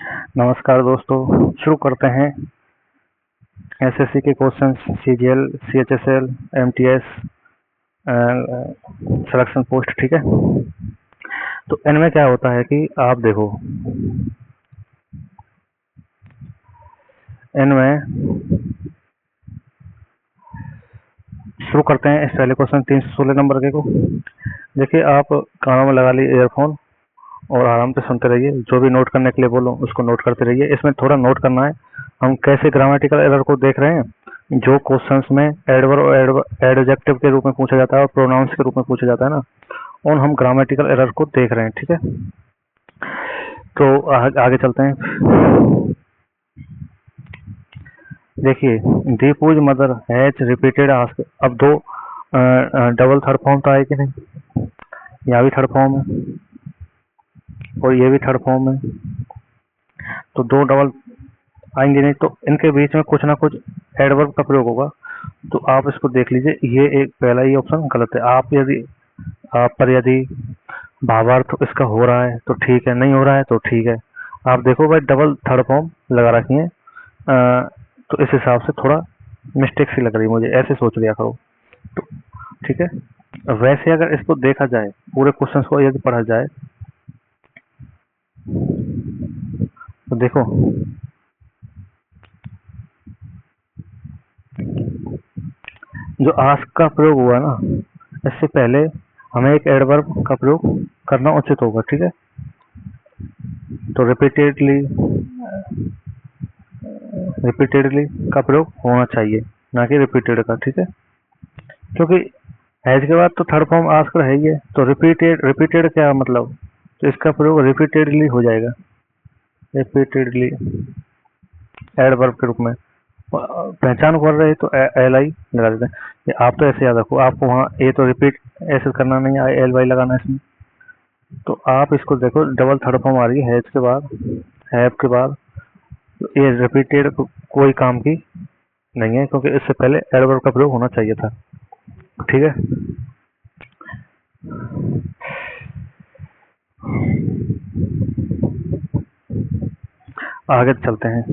नमस्कार दोस्तों, शुरू करते हैं एसएससी के questions. CGL, CHSL, MTS, selection post. ठीक है, तो इनमें क्या होता है कि आप देखो, इनमें शुरू करते हैं इस पहले क्वेश्चन 316 नंबर के को। देखिए, आप कानों में लगा ली ईयरफोन और आराम से सुनते रहिए। जो भी नोट करने के लिए बोलो उसको नोट करते रहिए। इसमें थोड़ा नोट करना है हम कैसे ग्रामेटिकल एरर को देख रहे हैं। जो क्वेश्चंस में एडवर्ब और एडजेक्टिव के रूप में पूछा जाता है और प्रोनाउंस के रूप में पूछा जाता है ना, उन हम ग्रामेटिकल एरर को देख रहे हैं। ठीक है, तो आगे चलते हैं। देखिए, दी पूज मदर हैज रिपीटेड आस्क। अब दो डबल थर्ड फॉर्म तो आए कि नहीं? यहाँ भी थर्ड फॉर्म है और ये भी थर्ड फॉर्म है, तो दो डबल आएंगे नहीं, तो इनके बीच में कुछ ना कुछ एडवर्ब का प्रयोग होगा। तो आप इसको देख लीजिए, ये एक पहला ही ऑप्शन गलत है। आप पर यदि भावार्थ इसका हो रहा है तो ठीक है, नहीं हो रहा है तो ठीक है। आप देखो भाई, डबल थर्ड फॉर्म लगा रखी है, तो इस हिसाब से थोड़ा मिस्टेक सी लग रही है मुझे, ऐसे सोच लिया करो। तो ठीक है, वैसे अगर इसको देखा जाए, पूरे क्वेश्चन को यदि पढ़ा जाए, तो देखो जो आस्क का प्रयोग हुआ ना, इससे पहले हमें एक एडवर्ब का प्रयोग करना उचित होगा। ठीक है, तो रिपीटेडली का प्रयोग होना चाहिए, ना कि रिपीटेड का। ठीक है, क्योंकि हैज के बाद तो थर्ड फॉर्म आस्क है ही है, तो रिपीटेड क्या मतलब, तो इसका प्रयोग रिपीटेडली हो जाएगा, रिपीटेडली एडवर्ब के रूप में। पहचान कर रहे तो एल आई लगा देते हैं। आप तो ऐसे याद रखो, आपको वहाँ ए तो रिपीट ऐसे करना नहीं है, एल वाई लगाना है इसमें। तो आप इसको देखो, डबल थर्ड फॉर्म आ रही है हैज के बाद, हैव के बाद, तो ये रिपीटेड कोई काम की नहीं है, क्योंकि इससे पहले एडवर्ब का प्रयोग होना चाहिए था। ठीक है, आगे चलते हैं।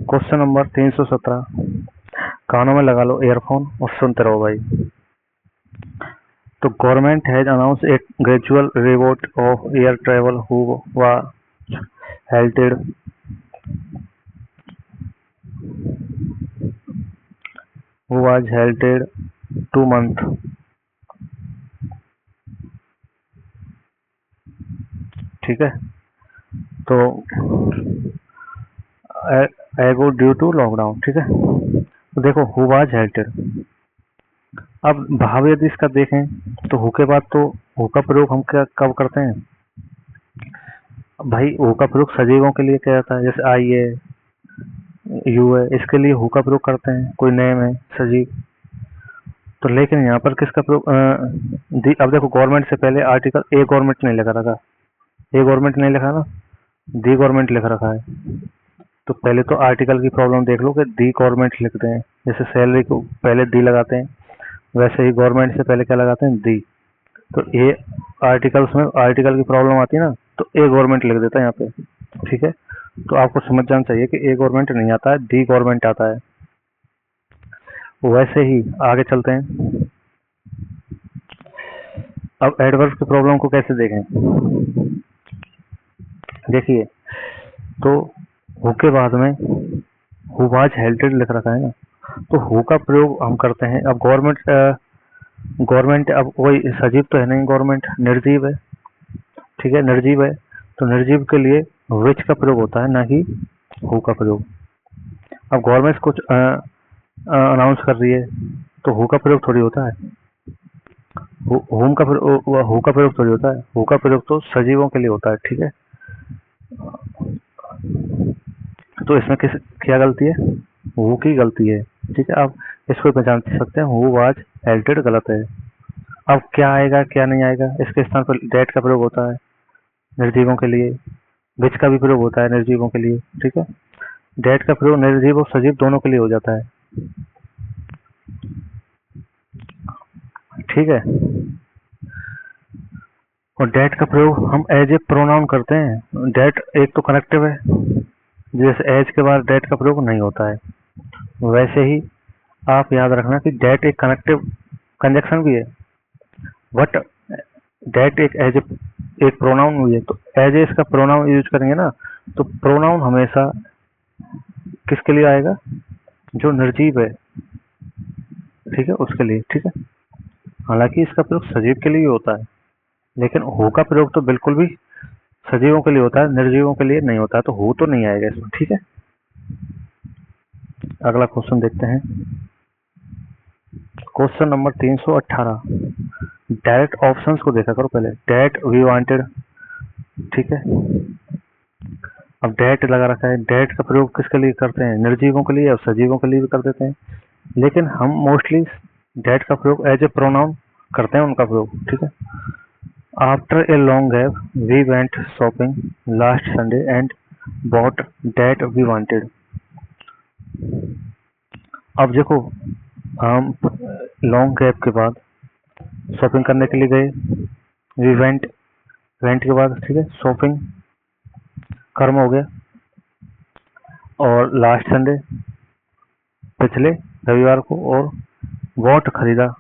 Question number 317। कानों में लगा लो ईयरफोन और सुनते रहो भाई। तो government has announce A gradual revolt of air travel who was halted who was halted 2 months। ठीक है, तो एगो ड्यू टू लॉकडाउन। ठीक है, तो देखो हु वाज halted। अब भाव यदि इसका देखें तो हु के बाद तो हु का प्रयोग हम क्या कब करते हैं भाई? हु का प्रयोग सजीवों के लिए किया जाता है, जैसे आई है, यू है, इसके लिए हु का प्रयोग करते हैं। कोई नेम है, सजीव। तो लेकिन यहाँ पर किसका प्रयोग? अब देखो, गवर्नमेंट से पहले आर्टिकल ए गवर्नमेंट नहीं लिखा रखा, ए गवर्नमेंट नहीं लिखा ना, दी गवर्नमेंट लिख रखा है। तो पहले तो आर्टिकल की प्रॉब्लम देख लो कि दी गवर्नमेंट लिखते हैं। जैसे सैलरी को पहले दी लगाते हैं, वैसे ही गवर्नमेंट से पहले क्या लगाते हैं? दी। तो ये आर्टिकल्स में आर्टिकल की प्रॉब्लम आती है ना, तो ए गवर्नमेंट लिख देता है यहाँ पे। ठीक है, तो आपको समझ जाना चाहिए कि ए गवर्नमेंट नहीं आता है, दी गवर्नमेंट आता है। वैसे ही आगे चलते हैं। अब एडवर्ब की प्रॉब्लम को कैसे देखें? देखिए, तो हु के बाद में हु वाज हेल्टेड लिख रखा है ना, तो हु का प्रयोग हम करते हैं। अब गवर्नमेंट अब कोई सजीव तो है नहीं, गवर्नमेंट निर्जीव है। ठीक है, निर्जीव है, तो निर्जीव के लिए विच का प्रयोग होता है, ना कि हु का प्रयोग। अब गवर्नमेंट कुछ अनाउंस कर रही है, तो हु का प्रयोग थोड़ी होता है, हु का प्रयोग थोड़ी होता है। हु का प्रयोग तो सजीवों के लिए होता है। ठीक है, तो इसमें किस क्या गलती है? हु की गलती है। ठीक है, आप इसको पहचान सकते हैं, हु वाज हेल्टेड गलत है। अब क्या आएगा क्या नहीं आएगा, इसके स्थान पर डेट का प्रयोग होता है निर्जीवों के लिए, विच का भी प्रयोग होता है निर्जीवों के लिए। ठीक है, डेट का प्रयोग निर्जीव और सजीव दोनों के लिए हो जाता है। ठीक है, और डेट का प्रयोग हम एज ए प्रोनाउन करते हैं। डेट एक तो कनेक्टिव है, जैसे एज के बाद डेट का प्रयोग नहीं होता है, वैसे ही आप याद रखना कि डेट एक कनेक्टिव कंजक्शन भी है, बट डेट एक एज एक प्रोनाउन भी है। तो एज ए इसका प्रोनाउन यूज करेंगे ना, तो प्रोनाउन हमेशा किसके लिए आएगा, जो निर्जीव है, ठीक है, उसके लिए, ठीक है। हालांकि इसका प्रयोग सजीव के लिए होता है, लेकिन हु का प्रयोग तो बिल्कुल भी सजीवों के लिए होता है, निर्जीवों के लिए नहीं होता है, तो हु तो नहीं आएगा इसमें, ठीक है। अगला क्वेश्चन देखते हैं, क्वेश्चन नंबर 318। डायरेक्ट ऑप्शंस को देखा करो पहले। डेट वी वांटेड, ठीक है। अब डेट लगा रखा है, डेट का प्रयोग किसके लिए करते हैं, निर्जीवों के लिए और सजीवों के लिए भी कर देते हैं, लेकिन हम मोस्टली डेट का प्रयोग एज ए प्रोनाउन करते हैं, उनका प्रयोग, ठीक है। After a long gap we went shopping last Sunday and bought that we wanted. अब देखो, हम लॉन्ग गैप के बाद शॉपिंग करने के लिए गए, वी वेंट, वेंट के बाद, ठीक है, शॉपिंग कर्म हो गया, और लास्ट संडे पिछले रविवार को, और वॉट खरीदा,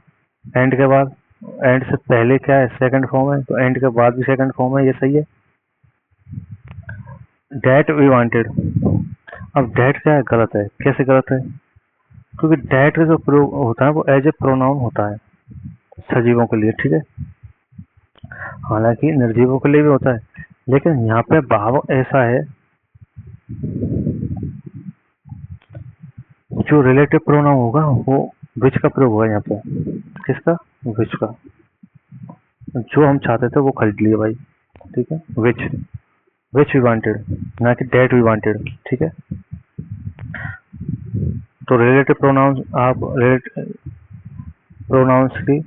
एंड के बाद, एंड से पहले क्या है, सेकंड फॉर्म है, तो एंड के बाद भी सेकंड फॉर्म है, ये सही है। डेट वी वांटेड, अब डेट क्या है, गलत है। कैसे गलत है, क्योंकि डेट का जो प्रयोग होता है वो एज ए प्रोनाउन होता है सजीवों के लिए, ठीक है। हालांकि निर्जीवों के लिए भी होता है, लेकिन यहाँ पे भाव ऐसा है, जो रिलेटिव प्रोनाउन होगा वो विच का प्रयोग होगा यहाँ पे। किसका, विच का। जो हम चाहते थे वो खरीद लिए भाई, ठीक है, विच, विच वी वांटेड, ना कि डेट वी वांटेड, ठीक है। तो रिलेटिव प्रोनाउंस, आप प्रोनाउंस की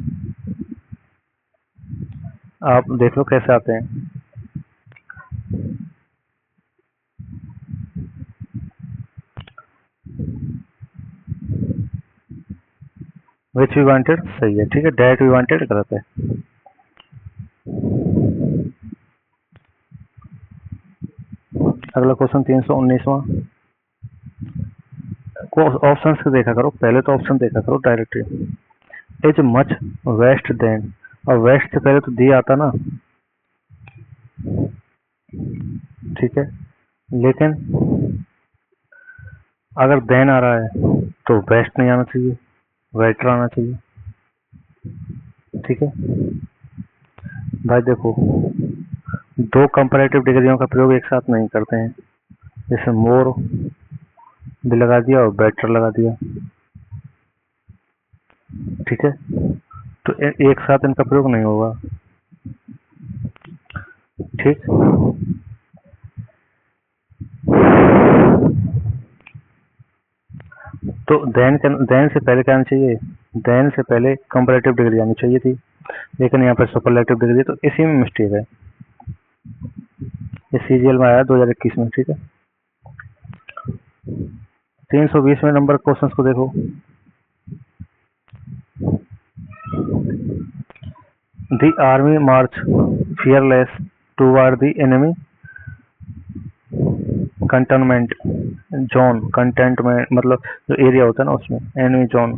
आप देख लो कैसे आते हैं। विच वी वांटेड सही है, ठीक है, डेट वी वांटेड गलत है। अगला क्वेश्चन 319वां। ऑप्शन से देखा करो, पहले तो ऑप्शन देखा करो directly. Is much waste then, और वेस्ट से पहले तो दी आता ना, ठीक है, लेकिन अगर देन आ रहा है तो वेस्ट नहीं आना चाहिए, वेटर आना चाहिए, ठीक है। भाई देखो, दो कंपैरेटिव डिग्रियों का प्रयोग एक साथ नहीं करते हैं, जैसे मोर भी लगा दिया और बेटर लगा दिया, ठीक है, तो एक साथ इनका प्रयोग नहीं होगा, ठीक। तो देन से पहले क्या आना चाहिए, देन से पहले कंपैरेटिव डिग्री आनी चाहिए थी, लेकिन यहाँ पर सुपरलेटिव डिग्री, तो इसी में मिस्टेक है। ये सीजीएल में आया 2021 में, ठीक है। 320वें नंबर क्वेश्चन को देखो। The army March fearless toward the enemy containment zone, containment मतलब जो एरिया होता है ना उसमें, एनिमी जोन,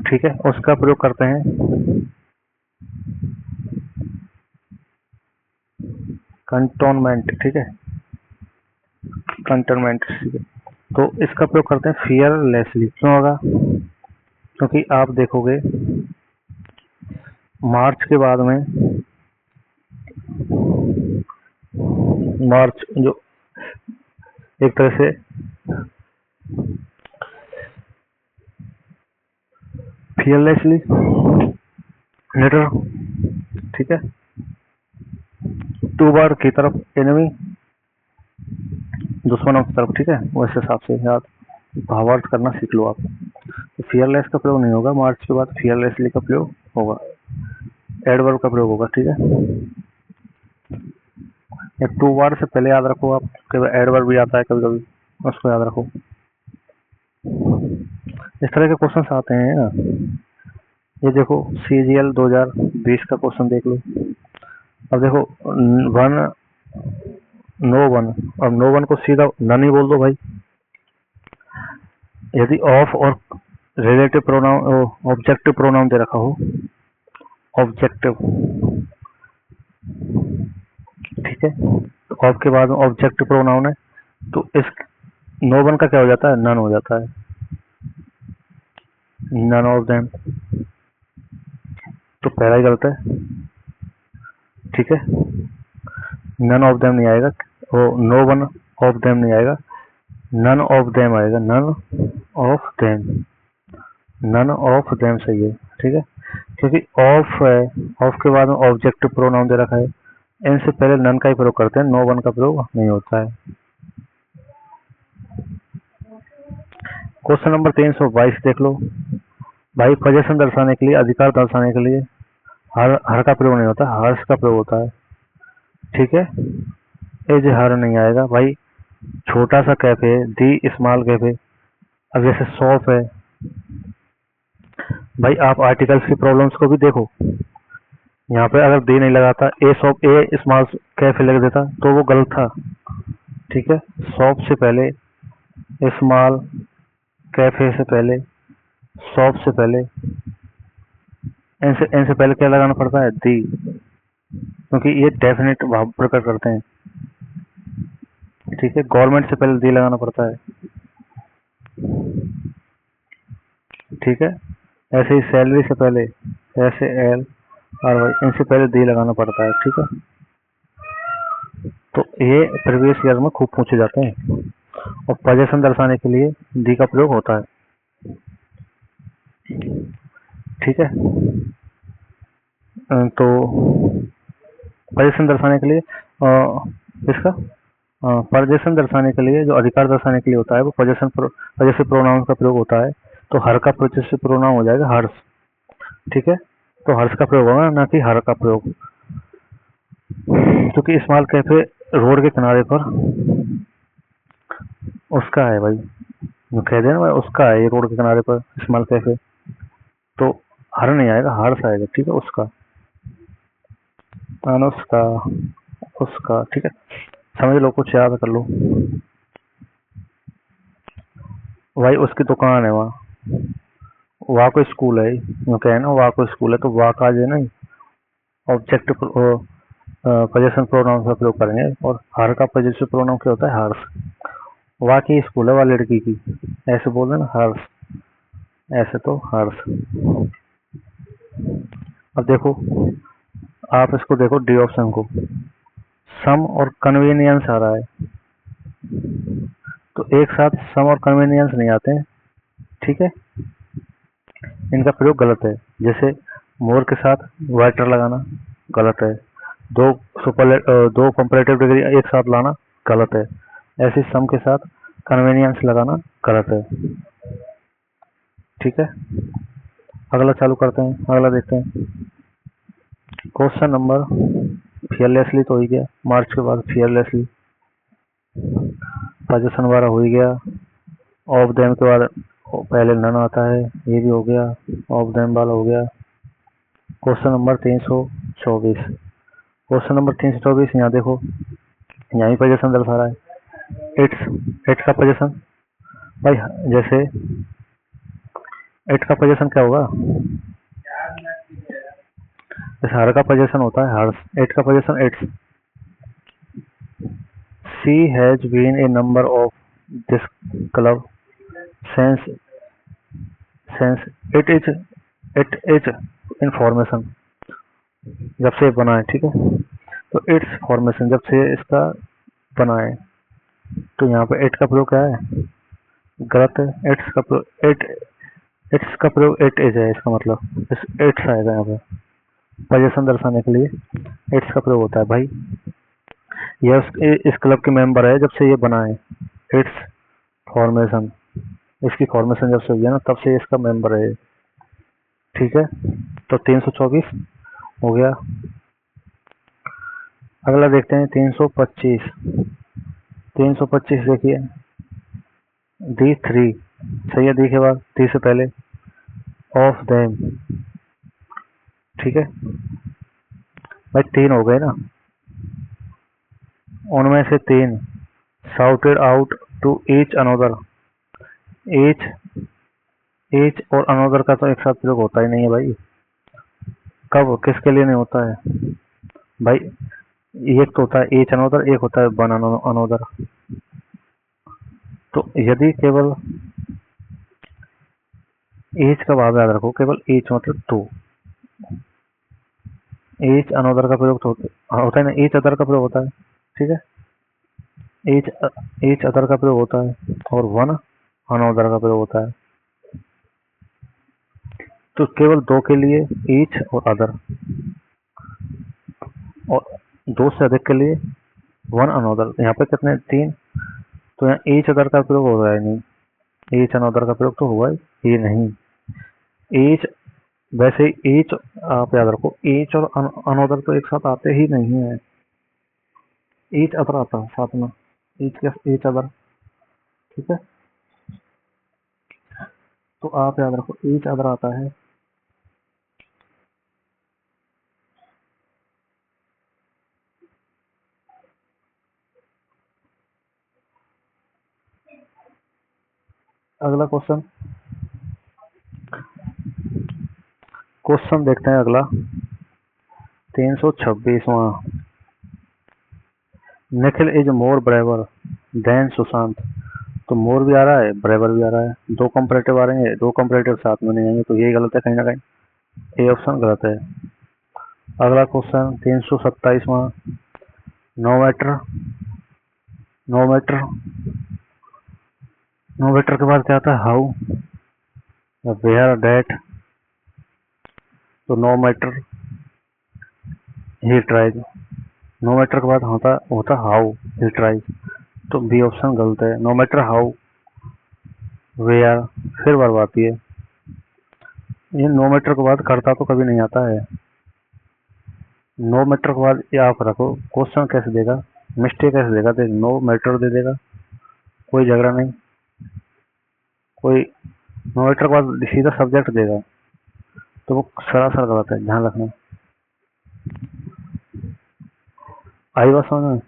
ठीक है, उसका प्रयोग करते हैं कंटोनमेंट, ठीक है, कंटेनमेंट, ठीक है। तो इसका प्रयोग करते हैं फियरलेसली। क्यों होगा, क्योंकि आप देखोगे मार्च के बाद में, मार्च जो एक तरह से फियरलेसली लेटर, ठीक है, टू बार की तरफ एनिमी, दुश्मनों की तरफ, ठीक है, उस हिसाब से याद भावार्थ करना सीख लो आप। तो फियरलेस का प्रयोग नहीं होगा, मार्च के बाद फियरलेसली का प्रयोग होगा, एडवर्ब का प्रयोग होगा, ठीक है। या टू बार से पहले याद रखो आप, कभी एडवर्ब भी आता है कभी कभी, उसको याद रखो। इस तरह के क्वेश्चन आते हैं ना। ये देखो CGL 20 का क्वेश्चन देख लो। अब देखो वन, नो वन, अब नो वन को सीधा नन ही बोल दो भाई। यदि ऑफ और रिलेटिव प्रोनाउन, ऑब्जेक्टिव प्रोनाउन दे रखा हो, ऑब्जेक्टिव, ठीक है, तो ऑफ के बाद में ऑब्जेक्टिव प्रोनाउन है, तो इस नो वन का क्या हो जाता है, नन हो जाता है, नन ऑफ देम, तो पहला ही गलत है, ठीक है, नन ऑफ देम नहीं आएगा, वो नो वन ऑफ देम नहीं आएगा, नन ऑफ देम आएगा, none of them, none of them सही है, ठीक है, क्योंकि ऑफ है, ऑफ के बाद में ऑब्जेक्टिव प्रोनाउन दे रखा है, इनसे पहले नन का ही प्रयोग करते हैं, नो वन का प्रयोग नहीं होता है। क्वेश्चन नंबर 322 देख लो भाई। पोजीशन दर्शाने के लिए, अधिकार दर्शाने के लिए हर का प्रयोग नहीं होता, हर्ष का प्रयोग होता है, ठीक है, एज हर नहीं आएगा भाई। छोटा सा कैफे, दी स्मॉल कैफे, अब जैसे शॉप है भाई, आप आर्टिकल्स की प्रॉब्लम्स को भी देखो, यहाँ पे अगर दी नहीं लगाता, ए शॉप, ए स्मॉल कैफे लग देता तो वो गलत था, ठीक है, शॉप से पहले, स्मॉल कैफे से पहले, शॉप से पहले, इनसे पहले क्या लगाना पड़ता है, दी, क्योंकि ये डेफिनेट भाव प्रकट करते हैं, ठीक है, गवर्नमेंट से पहले दी लगाना पड़ता है, ठीक है, ऐसे ही सैलरी से पहले, ऐसे एल और वाई, इनसे पहले दी लगाना पड़ता है, ठीक है, तो ये प्रीवियस ईयर में खूब पूछे जाते हैं, और पोजीशन दर्शाने के लिए दी का प्रयोग होता है, ठीक है, तो पोजीशन दर्शाने के लिए इसका पोजीशन दर्शाने के लिए, जो अधिकार दर्शाने के लिए होता है, वो पोजेसिव प्रोनाउन का प्रयोग होता है, तो हर का पोजेसिव प्रोनाउन हो जाएगा हर्ष, ठीक है, तो हर्ष का प्रयोग होगा, ना कि हर का प्रयोग, क्योंकि स्मॉल कैफे रोड के किनारे पर उसका है भाई, जो कह देना भाई उसका है, ये रोड के किनारे पर स्मॉल कैफे, तो हर नहीं आएगा, हर्ष आएगा, ठीक है, उसका, अनुष्का, उसका, ठीक है, समझ लो, कुछ याद कर लो भाई। उसकी दुकान है वहाँ कोई स्कूल है, क्या है ना, वहाँ कोई स्कूल है, तो वहाँ का जो है ना ऑब्जेक्ट पोजीशन प्रोनाउन का प्रयोग करेंगे, और हर का पोजीशन प्रोनाउन क्या होता है, हर्ष, वहाँ की स्कूल है, वहाँ लड़की की, ऐसे बोल रहे ना, हर्ष, ऐसे तो हर्ष। अब देखो, आप इसको देखो, डी ऑप्शन को, सम और कन्वीनियंस आ रहा है, तो एक साथ सम और कन्वीनियंस नहीं आते हैं, ठीक है, इनका प्रयोग गलत है, जैसे मोर के साथ वाइटर लगाना गलत है, दो कंपैरेटिव डिग्री एक साथ लाना गलत है, ऐसे सम के साथ कन्वीनियंस लगाना गलत है, ठीक है। अगला चालू करते हैं, अगला देखते हैं। क्वेश्चन नंबर, फियरलेसली तो हो ही गया, मार्च के बाद फियरलेसली, पोजीशन वाला हो ही गया, ऑफ देम के बाद पहले नन आता है, ये भी हो गया, ऑफ देम वाला हो गया। क्वेश्चन नंबर 324, क्वेश्चन नंबर 324, यहाँ देखो, यहाँ ही पोजीशन दर्शा रहा है, इट्स का पोजीशन भाई, जैसे इट का पोजीशन क्या होगा, जैसे हर का पोजीशन होता है हर्ष, इट का position its, she has been a number of this club since it is information, जब से बना है, ठीक है, तो इट्स फॉर्मेशन, जब से इसका बना है, तो यहाँ पे इट का प्रयोग क्या है, गलत है, इट्स का प्रयोग इट इज है, इसका मतलब इट्स आएगा, यहाँ पे पोजीशन दर्शाने के लिए इट्स का प्रयोग होता है भाई, यह इस क्लब के मेंबर है जब से ये बना है, इट्स फॉर्मेशन, इसकी फॉर्मेशन जब से हुई है ना, तब से इसका मेंबर है, ठीक है, तो 324 हो गया। अगला देखते हैं 325, 325 देखिए, दी 3 सही है, दी के बाद दी से पहले ऑफ देम, ठीक है भाई, 3 हो गए ना, उनमें से 3 shouted out to each other. Each each और अनदर का तो एक साथ प्रयोग होता ही नहीं है भाई। कब किसके लिए नहीं होता है भाई? एक तो होता है ईच अनदर, एक होता है वन अनदर। तो यदि केवल ईच का भाव याद रखो, केवल ईच मतलब 2। ईच अनदर का प्रयोग तो होता है ना, ईच अदर का प्रयोग होता है, ठीक है। ईच ईच अदर का प्रयोग होता है और वन अनदर का प्रयोग होता है। तो केवल 2 के लिए ईच और अदर, और 2 से अधिक के लिए वन अनदर। यहाँ पे कितने? 3। तो यहाँ ईच अदर का प्रयोग हो रहा है नहीं, ईच अनदर का प्रयोग तो हुआ ही नहीं। ईच, वैसे ही ईच आप याद रखो, ईच और अनदर तो एक साथ आते ही नहीं है। ईच अदर आता है साथ में, ईच अदर, ठीक है। तो आप याद रखो ईच अदर आता है। अगला क्वेश्चन, देखते हैं अगला 326वां। Nikhil is more braver than Sushant. तो मोर भी आ रहा है, ब्रेवर भी आ रहा है, 2 कंपैरेटिव आ रहे हैं, 2 कंपैरेटिव साथ में नहीं आएंगे, तो ये गलत है कहीं ना कहीं, ए ऑप्शन गलत है। अगला क्वेश्चन 327वां। No matter, no matter, no matter के बाद क्या आता है? How, where, that. तो no matter he tries, no matter के बाद होता हाउ ही ट्राइज। तो बी ऑप्शन गलत है। नो मैटर हाउ, वेयर, फिर वर्ब आती है। ये नो मैटर के बाद करता तो कभी नहीं आता है। नो मैटर के बाद ये आप रखो, क्वेश्चन कैसे देगा, मिस्टेक कैसे देगा? देख, नो मैटर दे देगा, कोई झगड़ा नहीं, कोई नो मैटर के बाद सीधा सब्जेक्ट देगा, तो वो सरासर गलत है, ध्यान रखना। आई बात समझ में?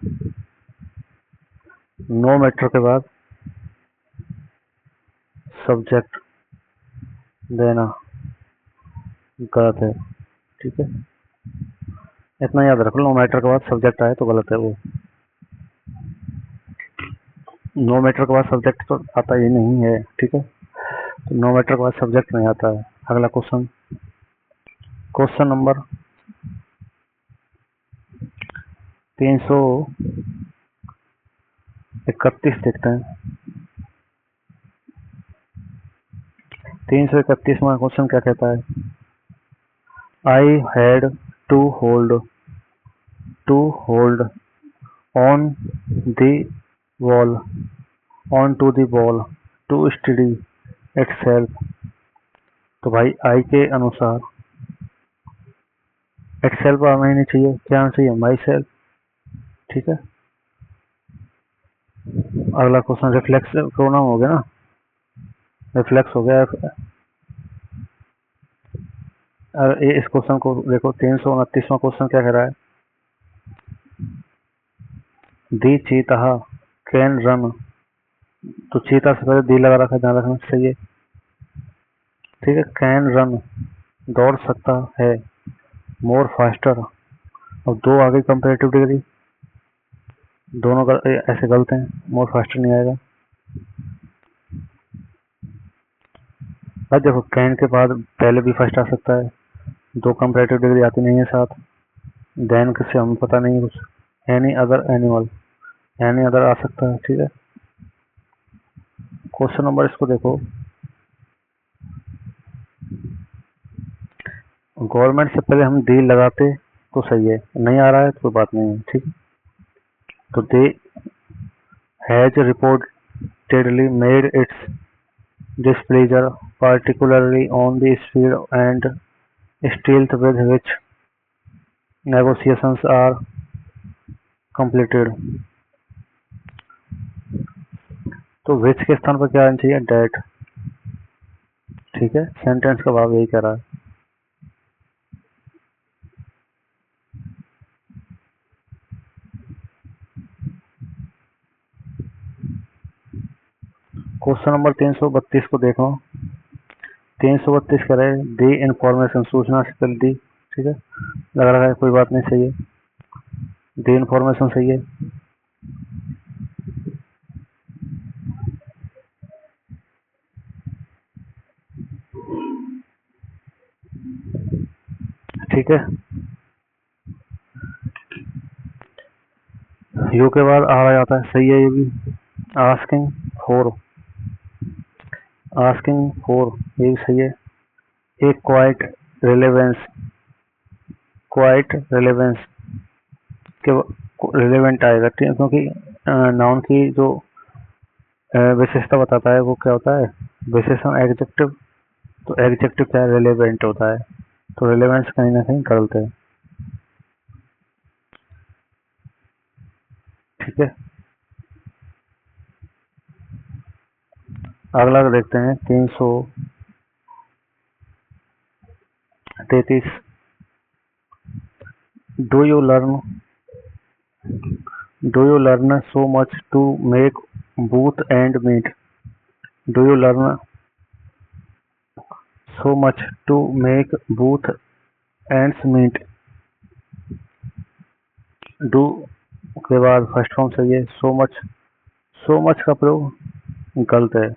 नो मैटर के बाद सब्जेक्ट देना गलत है, ठीक है। इतना याद रख लो, नो मैटर के बाद सब्जेक्ट आए तो गलत है वो। नो मैटर के बाद सब्जेक्ट तो आता ही नहीं है, ठीक है। तो नो मैटर के बाद सब्जेक्ट नहीं आता है। अगला क्वेश्चन, क्वेश्चन नंबर 331 देखते हैं। 331वां क्वेश्चन क्या कहता है? I had to hold on the wall, on to the ball to study itself. तो भाई आई के अनुसार इटसेल्फ आना ही नहीं चाहिए, क्या आना चाहिए? माई सेल्फ, ठीक है। अगला क्वेश्चन रिफ्लेक्स प्रोनाउन हो गया ना, रिफ्लेक्स हो गया। इस क्वेश्चन को देखो, 329वां क्वेश्चन क्या कह रहा है? दी चीता कैन रन। तो चीता से पहले दी लगा रखा है, ध्यान रखना, सही है, ठीक है। कैन रन, दौड़ सकता है, मोर फास्टर। अब 2 आ गई कंपेरेटिव डिग्री, दोनों ऐसे गलत हैं, मोर फास्टर नहीं आएगा भाई। देखो कैन के बाद पहले भी फर्स्ट आ सकता है, 2 कंपेरेटिव डिग्री आती नहीं है साथ। देन किससे हमें पता नहीं है कुछ। Any other animal, any other आ सकता है, ठीक है। क्वेश्चन नंबर इसको देखो, गवर्नमेंट से पहले हम दी लगाते तो सही है, नहीं आ रहा है तो कोई बात नहीं है, ठीक है। तो they has reportedly made its displeasure particularly on the speed and stealth with which negotiations are completed। तो which के स्थान पर क्या आना चाहिए? डेट, ठीक है। सेंटेंस का भाव यही कह रहा है। क्वेश्चन नंबर 332 को देखो। 332 कह रहे हैं दी इंफॉर्मेशन, सूचना से पहले दी, ठीक है, लग रहा है कोई बात नहीं, सही है, दी इंफॉर्मेशन सही है। ठीक है, यू के बाद आ जाता है, सही है ये भी। आस्किंग फॉर, आस्किंग फॉर ये भी सही है। एक क्वाइट रिलेवेंस, क्वाइट रिलेवेंस के रिलेवेंट आएगा, ठीक है, क्योंकि नाउन की जो विशेषता बताता है वो क्या होता है, विशेषण एडजेक्टिव, तो एडजेक्टिव क्या है, रिलेवेंट होता है, तो रिलेवेंस कहीं ना कहीं गलत है। ठीक है, अगला देखते हैं 333। Do you learn so much to make both end meet, do you learn so much to make both ends meet, do के बाद फर्स्ट फॉर्म सही है, सो मच, सो मच का प्रयोग गलत है,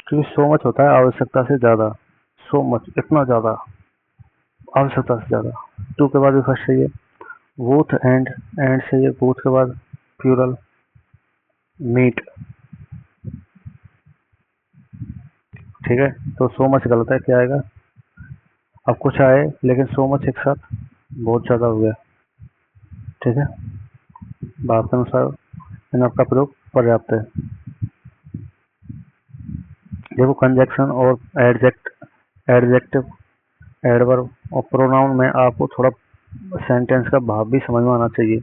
क्योंकि सो मच होता है आवश्यकता से ज्यादा, सो मच इतना ज्यादा, आवश्यकता से ज्यादा। टू के बाद भी फर्स्ट सही है, बूथ एंड सही है, बूथ के बाद प्लूरल मीट, ठीक है, तो सो मच गलत है, क्या आएगा, अब कुछ आए लेकिन सो मच एक साथ बहुत ज्यादा हो गया, ठीक है, बात के अनुसार इन आपका प्रयोग पर्याप्त है। देखो कंजक्शन और एडजेक्टिव, एडवर्ब और प्रोनाउन में आपको थोड़ा सेंटेंस का भाव भी समझ में आना चाहिए।